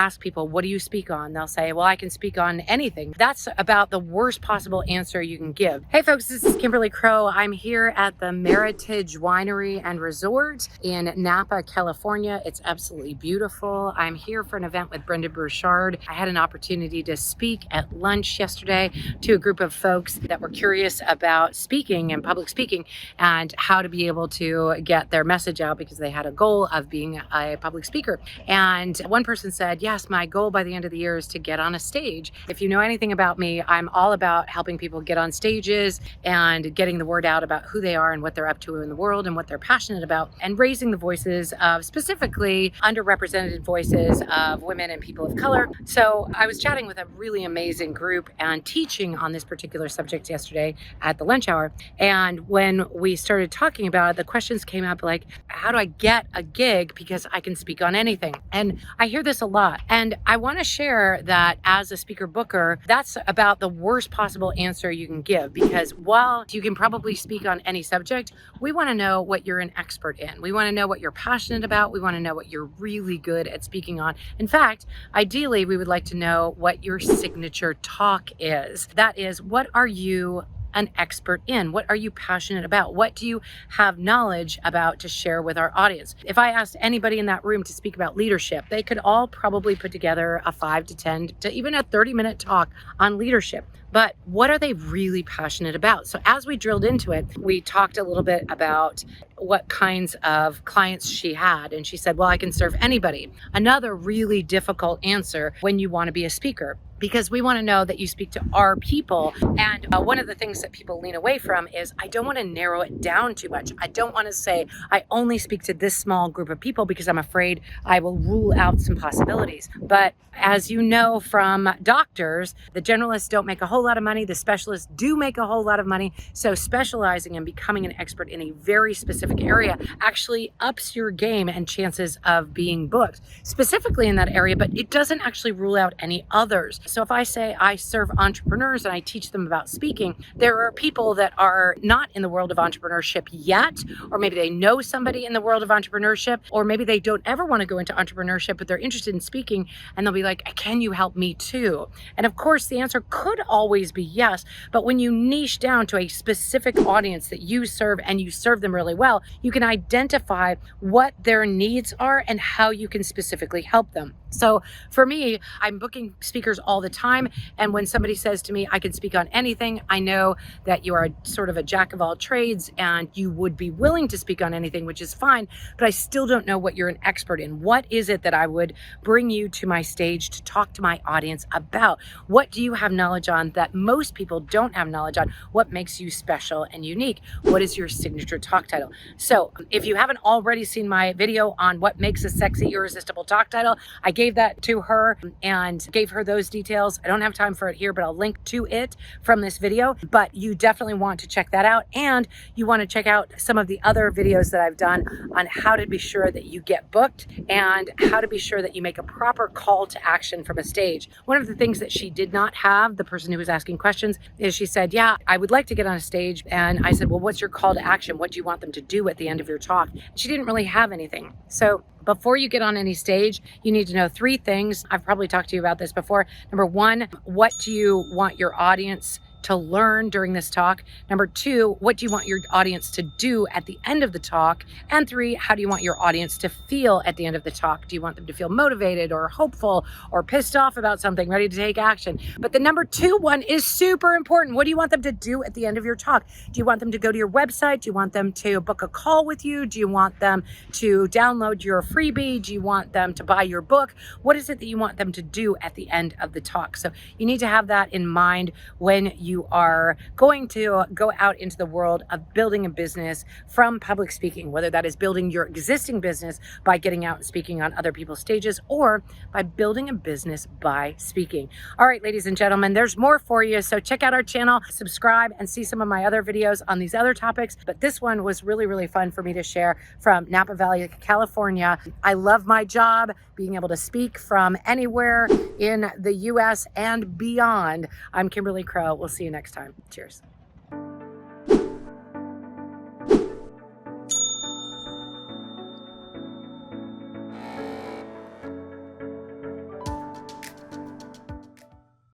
ask people, what do you speak on? They'll say, well, I can speak on anything. That's about the worst possible answer you can give. Hey folks, this is Kimberly Crowe. I'm here at the Meritage Winery and Resort in Napa, California. It's absolutely beautiful. I'm here for an event with Brendon Burchard. I had an opportunity to speak at lunch yesterday to a group of folks that were curious about speaking and public speaking and how to be able to get their message out because they had a goal of being a public speaker. And one person said, yes, my goal by the end of the year is to get on a stage. If you know anything about me, I'm all about helping people get on stages and getting the word out about who they are and what they're up to in the world and what they're passionate about, and raising the voices of specifically underrepresented voices of women and people of color. So I was chatting with a really amazing group and teaching on this particular subject yesterday at the lunch hour. And when we started talking about it, the questions came up like, how do I get a gig because I can speak on anything? And I hear this a lot. And I want to share that as a speaker booker, that's about the worst possible answer you can give, because while you can probably speak on any subject, we want to know what you're an expert in. We want to know what you're passionate about. We want to know what you're really good at speaking on. In fact, ideally, we would like to know what your signature talk is. That is, what are you an expert in? What are you passionate about? What do you have knowledge about to share with our audience? If I asked anybody in that room to speak about leadership, they could all probably put together a 5 to 10 to even a 30-minute talk on leadership. But what are they really passionate about? So as we drilled into it, we talked a little bit about what kinds of clients she had. And she said, well, I can serve anybody. Another really difficult answer when you want to be a speaker, because we want to know that you speak to our people. And one of the things that people lean away from is, I don't want to narrow it down too much. I don't want to say, I only speak to this small group of people because I'm afraid I will rule out some possibilities. But as you know from doctors, the generalists don't make a whole lot of money. The specialists do make a whole lot of money. So specializing and becoming an expert in a very specific area actually ups your game and chances of being booked specifically in that area, but it doesn't actually rule out any others. So if I say I serve entrepreneurs and I teach them about speaking, there are people that are not in the world of entrepreneurship yet, or maybe they know somebody in the world of entrepreneurship, or maybe they don't ever want to go into entrepreneurship, but they're interested in speaking, and they'll be like, can you help me too? And of course, the answer could always be yes, but when you niche down to a specific audience that you serve and you serve them really well, you can identify what their needs are and how you can specifically help them. So for me, I'm booking speakers all the time. And when somebody says to me, I can speak on anything, I know that you are sort of a jack of all trades and you would be willing to speak on anything, which is fine. But I still don't know what you're an expert in. What is it that I would bring you to my stage to talk to my audience about? What do you have knowledge on that most people don't have knowledge on? What makes you special and unique? What is your signature talk title? So if you haven't already seen my video on what makes a sexy, irresistible talk title, I gave that to her and gave her those details. I don't have time for it here, but I'll link to it from this video. But you definitely want to check that out. And you want to check out some of the other videos that I've done on how to be sure that you get booked and how to be sure that you make a proper call to action from a stage. One of the things that she did not have, the person who was asking questions, is she said, yeah, I would like to get on a stage. And I said, well, what's your call to action? What do you want them to do at the end of your talk? She didn't really have anything. So before you get on any stage, you need to know 3 things. I've probably talked to you about this before. Number 1, what do you want your audience to learn during this talk? Number 2, what do you want your audience to do at the end of the talk? And 3, how do you want your audience to feel at the end of the talk? Do you want them to feel motivated or hopeful or pissed off about something, ready to take action? But the number 2 one is super important. What do you want them to do at the end of your talk? Do you want them to go to your website? Do you want them to book a call with you? Do you want them to download your freebie? Do you want them to buy your book? What is it that you want them to do at the end of the talk? So you need to have that in mind when you are going to go out into the world of building a business from public speaking, whether that is building your existing business by getting out and speaking on other people's stages, or by building a business by speaking. All right, ladies and gentlemen, there's more for you. So check out our channel, subscribe, and see some of my other videos on these other topics. But this one was really, really fun for me to share from Napa Valley, California. I love my job, being able to speak from anywhere in the US and beyond. I'm Kimberly Crowe. We'll see you next time. Cheers.